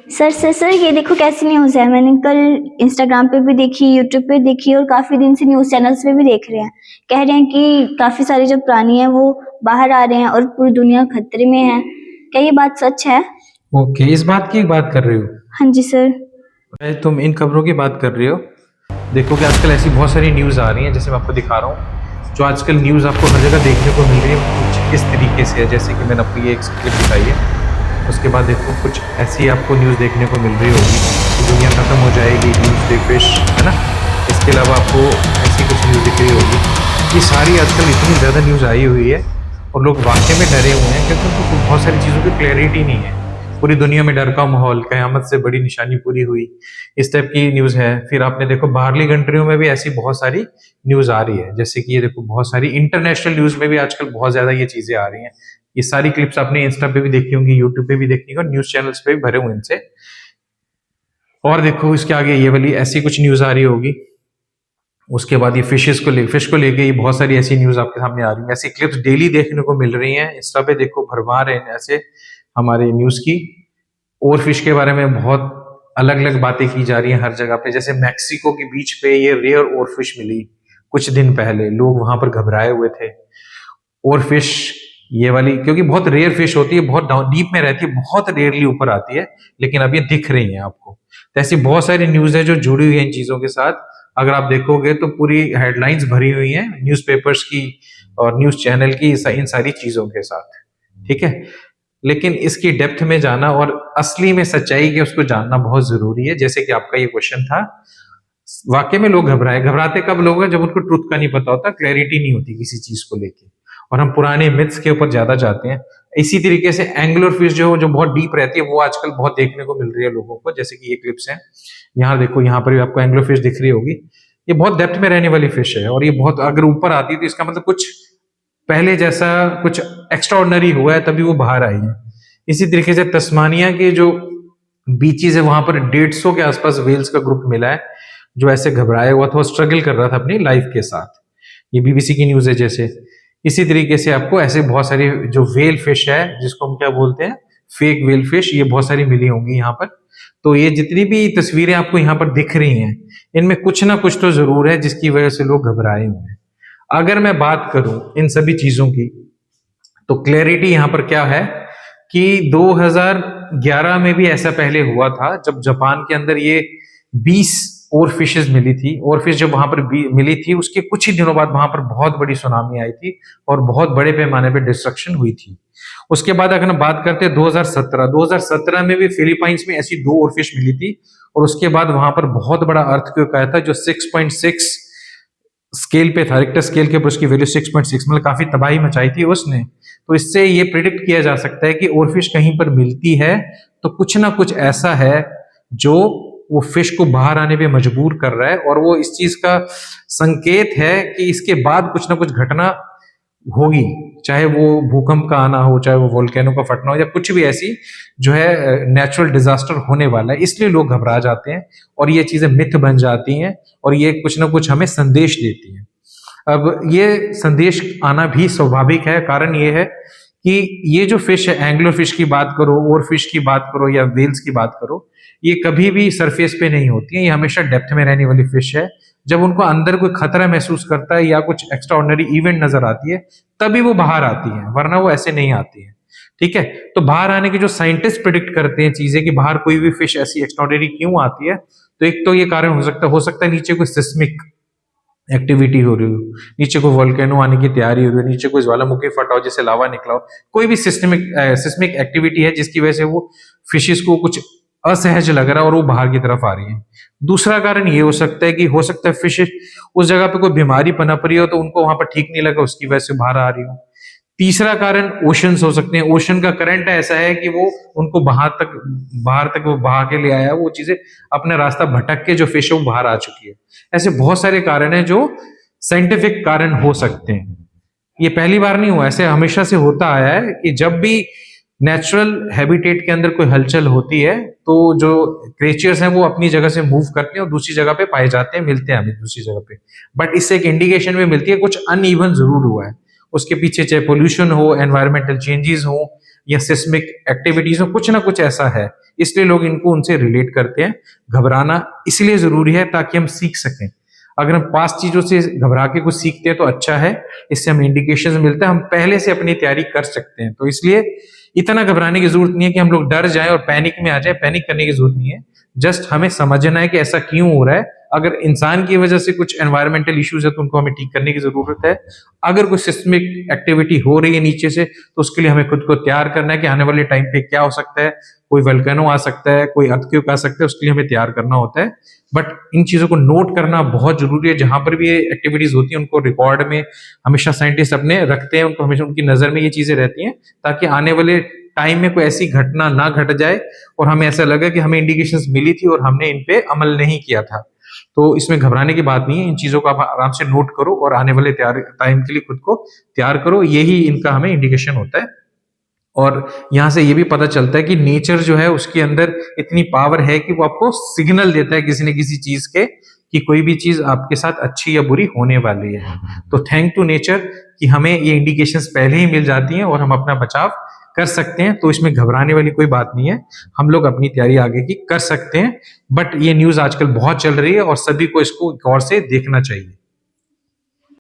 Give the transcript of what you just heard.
Sir ये देखो कैसी न्यूज़ है। मैंने कल इंस्टाग्राम पे भी देखी, यूट्यूब पे देखी और काफ़ी दिन से न्यूज़ चैनल्स पे भी देख रहे हैं। कह रहे हैं कि काफ़ी सारे जो प्राणी हैं वो बाहर आ रहे हैं और पूरी दुनिया खतरे में है। क्या ये बात सच है? ओके, इस बात की बात कर रहे हो? हाँ जी सर। तुम इन खबरों की बात कर रहे हो? देखो कि आजकल ऐसी बहुत सारी न्यूज़ आ रही हैं, जैसे मैं आपको दिखा रहा हूँ। जो आजकल न्यूज़ आपको हर जगह देखने को मिल रही है, कुछ इस तरीके से है जैसे कि मैंने आपको ये एक क्लिप दिखाई है। उसके बाद देखो कुछ ऐसी आपको न्यूज़ देखने को मिल रही होगी कि दुनिया खत्म हो जाएगी, न्यूज़ डे फिश, है ना? इसके अलावा आपको ऐसी कुछ न्यूज़ दिख रही होगी। ये सारी आजकल इतनी ज़्यादा न्यूज़ आई हुई है और लोग वाकई में डरे हुए हैं, क्योंकि उनको बहुत सारी चीज़ों की क्लैरिटी नहीं है। पूरी दुनिया में डर का माहौल, कयामत से बड़ी निशानी पूरी हुई, इस टाइप की न्यूज़ है। फिर आपने देखो बाहरली कंट्रियों में भी ऐसी बहुत सारी न्यूज़ आ रही है, जैसे कि ये देखो बहुत सारी इंटरनेशनल न्यूज़ में भी आजकल बहुत ज़्यादा ये चीज़ें आ रही हैं। ये सारी क्लिप्स आपने इंस्टा पे भी देखी होंगी, यूट्यूब पे भी देखी होंगी और न्यूज़ चैनल्स पे भी भरे हुए इनसे। और देखो इसके आगे ये वाली ऐसी कुछ न्यूज़ आ रही होगी। उसके बाद ये फिश को लेके ये बहुत सारी ऐसी न्यूज़ आपके सामने आ रही है। ऐसी क्लिप्स डेली देखने को मिल रही हैं। इंस्टा पे देखो भरमार है ऐसे हमारे न्यूज़ की। और फिश के बारे में बहुत अलग अलग बातें की जा रही हैं हर जगह पे। जैसे मैक्सिको के बीच पे ये रेयर और फिश मिली कुछ दिन पहले, लोग वहां पर घबराए हुए थे। और फिश ये वाली क्योंकि बहुत रेयर फिश होती है, बहुत डीप में रहती है, बहुत रेयरली ऊपर आती है, लेकिन अब ये दिख रही है आपको। तो ऐसी बहुत सारी न्यूज है जो जुड़ी हुई है इन चीजों के साथ। अगर आप देखोगे तो पूरी हेडलाइंस भरी हुई हैं न्यूज़पेपर्स की और न्यूज चैनल की इन सारी चीजों के साथ। ठीक है, लेकिन इसकी डेप्थ में जाना और असली में सच्चाई के उसको जानना बहुत जरूरी है। जैसे कि आपका ये क्वेश्चन था, वाकई में लोग घबराते कब लोग हैं? जब उनको ट्रुथ का नहीं पता होता, क्लैरिटी नहीं होती किसी चीज को लेके, और हम पुराने मिथ्स के ऊपर ज्यादा जाते हैं। इसी तरीके से एंगुलर फिश जो बहुत डीप रहती है, वो आजकल बहुत देखने को मिल रही है लोगों को। जैसे कि ये क्लिप्स हैं, यहाँ देखो, यहाँ पर भी आपको एंगुलर फिश दिख रही होगी। ये बहुत डेप्थ में रहने वाली फिश है और ये बहुत अगर ऊपर आती है तो इसका मतलब कुछ पहले जैसा कुछ एक्स्ट्राऑर्डिनरी हुआ है, तभी वो बाहर आई है। इसी तरीके से तस्मानिया के जो बीचीज है, वहां पर 150 के आसपास वेल्स का ग्रुप मिला है जो ऐसे घबराया हुआ था और स्ट्रगल कर रहा था अपनी लाइफ के साथ। ये बीबीसी की न्यूज है। जैसे इसी तरीके से आपको ऐसे बहुत सारी जो वेल फिश है, जिसको हम क्या बोलते हैं, फेक वेल फिश, ये बहुत सारी मिली होंगी यहाँ पर। तो ये जितनी भी तस्वीरें आपको यहाँ पर दिख रही हैं, इनमें कुछ ना कुछ तो जरूर है जिसकी वजह से लोग घबराए हुए हैं। अगर मैं बात करूं इन सभी चीजों की, तो क्लैरिटी यहां पर क्या है कि 2011 में भी ऐसा पहले हुआ था, जब जापान के अंदर ये 20 और फिशेज मिली थी। और फिश जब वहां पर मिली थी, उसके कुछ ही दिनों बाद वहां पर बहुत बड़ी सुनामी आई थी और बहुत बड़े पैमाने पर डिस्ट्रक्शन हुई थी। उसके बाद अगर हम बात करते हैं 2017 में भी फिलीपाइंस में ऐसी 2 और फिश मिली थी। और उसके बाद वहां पर बहुत बड़ा अर्थक्वेक आया था जो 6.6 स्केल पे था, रिक्टर स्केल के ऊपर उसकी वैल्यू 6.6, मतलब काफी तबाही मचाई थी उसने। तो इससे ये प्रिडिक्ट किया जा सकता है कि और फिश कहीं पर मिलती है तो कुछ ना कुछ ऐसा है जो वो फिश को बाहर आने पे मजबूर कर रहा है, और वो इस चीज का संकेत है कि इसके बाद कुछ ना कुछ घटना होगी। चाहे वो भूकंप का आना हो, चाहे वो वोल्केनो का फटना हो, या कुछ भी ऐसी जो है नेचुरल डिजास्टर होने वाला है। इसलिए लोग घबरा जाते हैं और ये चीजें मिथ बन जाती हैं और ये कुछ ना कुछ हमें संदेश देती हैं। अब ये संदेश आना भी स्वाभाविक है। कारण ये है कि ये जो फिश है, एंग्लो फिश की बात करो, और फिश की बात करो, या वेल्स की बात करो, ये कभी भी सरफेस पे नहीं होती है। ये हमेशा डेप्थ में रहने वाली फिश है। जब उनको अंदर कोई खतरा महसूस करता है या कुछ एक्स्ट्रा ऑर्डिनरी इवेंट नजर आती है, तभी वो बाहर आती है, वरना वो ऐसे नहीं आती है। ठीक है, तो बाहर आने के जो साइंटिस्ट प्रिडिक्ट करते हैं चीजें कि बाहर कोई भी फिश ऐसी एक्स्ट्राऑर्डिनरी क्यों आती है, तो एक तो ये कारण हो सकता है नीचे कोई सिस्मिक एक्टिविटी हो रही हो, नीचे कोई वोल्केनो आने की तैयारी हो रही हो, नीचे कोई ज्वालामुखी फटा हो जिससे लावा निकला हो, कोई भी सिस्मिक एक्टिविटी है जिसकी वजह से वो फिशेस को कुछ असहज लग रहा है और वो बाहर की तरफ आ रही है। दूसरा कारण ये हो सकता है कि हो सकता है फिश उस जगह पे कोई बीमारी पनप रही हो, तो उनको वहां पर ठीक नहीं लगा, उसकी वजह से बाहर आ रही हो। तीसरा कारण ओशंस हो सकते हैं। ओशन का करंट ऐसा है कि वो उनको बाहर तक वो बहा के ले आया, वो चीजें अपने रास्ता भटक के जो फिश है वो बाहर आ चुकी है। ऐसे बहुत सारे कारण हैं जो साइंटिफिक कारण हो सकते हैं। ये पहली बार नहीं हुआ, ऐसे हमेशा से होता आया है कि जब भी नेचुरल हैबिटेट के अंदर कोई हलचल होती है, तो जो क्रिएचर्स हैं वो अपनी जगह से मूव करते हैं और दूसरी जगह पे पाए जाते हैं, मिलते हैं हमें दूसरी जगह पे। बट इससे एक इंडिकेशन भी मिलती है कुछ अनइवन जरूर हुआ है। उसके पीछे चाहे पोल्यूशन हो, एनवायरमेंटल चेंजेस हो, या सिस्मिक एक्टिविटीज में कुछ ना कुछ ऐसा है, इसलिए लोग इनको उनसे रिलेट करते हैं। घबराना इसलिए जरूरी है ताकि हम सीख सकें। अगर हम पास्ट चीजों से घबरा के कुछ सीखते हैं तो अच्छा है, इससे हमें इंडिकेशंस मिलता है, हम पहले से अपनी तैयारी कर सकते हैं। तो इसलिए इतना घबराने की जरूरत नहीं है कि हम लोग डर जाएं और पैनिक में आ जाए, पैनिक करने की जरूरत नहीं है। जस्ट हमें समझना है कि ऐसा क्यों हो रहा है। अगर इंसान की वजह से कुछ एनवायरमेंटल इश्यूज है तो उनको हमें ठीक करने की जरूरत है। अगर कोई सिस्मिक एक्टिविटी हो रही है नीचे से तो उसके लिए हमें खुद को तैयार करना है कि आने वाले टाइम पे क्या हो सकता है, कोई वल्केनो आ सकता है, कोई अर्थक्वेक आ सकता है, उसके लिए हमें तैयार करना होता है। बट इन चीजों को नोट करना बहुत जरूरी है। जहां पर भी ये एक्टिविटीज होती है उनको रिकॉर्ड में हमेशा साइंटिस्ट अपने रखते हैं, उनको हमेशा उनकी नजर में ये चीजें रहती हैं ताकि आने वाले टाइम में कोई ऐसी घटना ना घट जाए और हमें ऐसा लगे कि हमें इंडिकेशंस मिली थी और हमने इन पे अमल नहीं किया था। तो इसमें घबराने की बात नहीं है, इन चीजों को आप आराम से नोट करो और आने वाले टाइम के लिए खुद को तैयार करो, यही इनका हमें इंडिकेशन होता है। और यहाँ से ये भी पता चलता है कि नेचर जो है उसके अंदर इतनी पावर है कि वो आपको सिग्नल देता है किसी न किसी चीज के कि कोई भी चीज आपके साथ अच्छी या बुरी होने वाली है। तो थैंक टू नेचर कि हमें ये इंडिकेशंस पहले ही मिल जाती हैं और हम अपना बचाव कर सकते हैं। तो इसमें घबराने वाली कोई बात नहीं है, हम लोग अपनी तैयारी आगे की कर सकते हैं। बट ये न्यूज आजकल बहुत चल रही है और सभी को इसको गौर से देखना चाहिए।